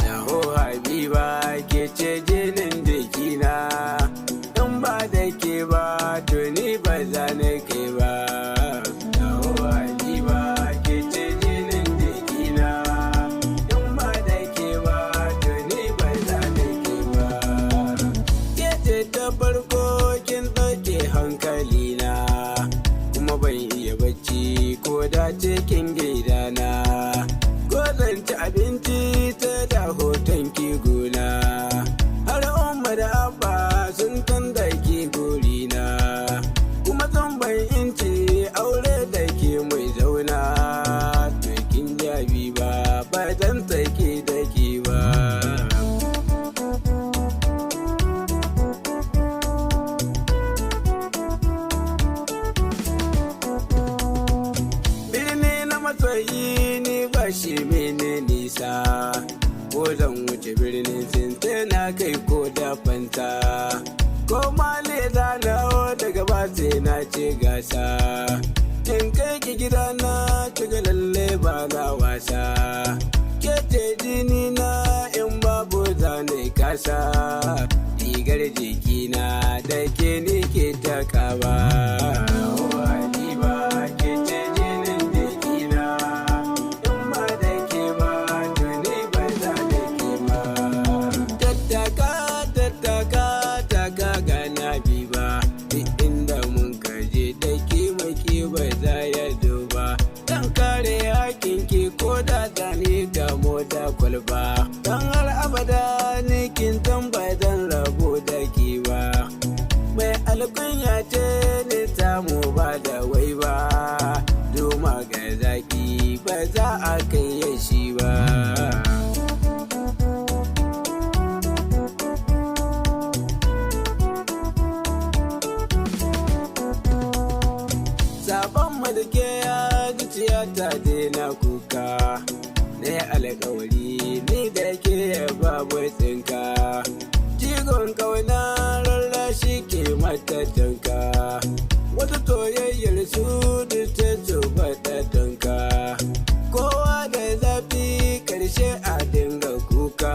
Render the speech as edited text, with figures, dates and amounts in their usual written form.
Taho Habiba kece jinin jikina, in ba da ke ba to ni ba za na kai ba. Taho Habiba kece jinin jikina, in ba da ke ba to ni ba za na kai ba. Kece ta farko kin ɗauke hankalina, kuma ban iya bacci ko da cikin gidana. Ko zan ci abinci ta da hoton ki gona, har umma da abba sun tanda ki gurina, kuma zan bai inci aure da ke mai zauna. To kin jabi ba zan take da ke ba. Birni na masoyi ni ba shi mene nisa, ko zan wuce birnin sinta na kai ko da fanta, ko male da nawo daga ba sai na ce gasa. In kai ki gida na kiga lalle ba na wasa, kece jini na in babu zane kasa, rigar jikina da ke ni ke takawa. Ko da gani da mota kwalba, don har abada ni kin tambayi zan rabu da ki ba. Mai alkunya ce ni samu ba da wai ba, doma ga zaki ba za a kai yashi ba. Sabon madake ya zuciya ta daina kuka, na yi alkawari ni da ke babu tsinka, jigon kauna rarrashi ke mata tanka, wata toyayyar su da ta zuba ta tanka, kowa da zafi karshe a dinga kuka.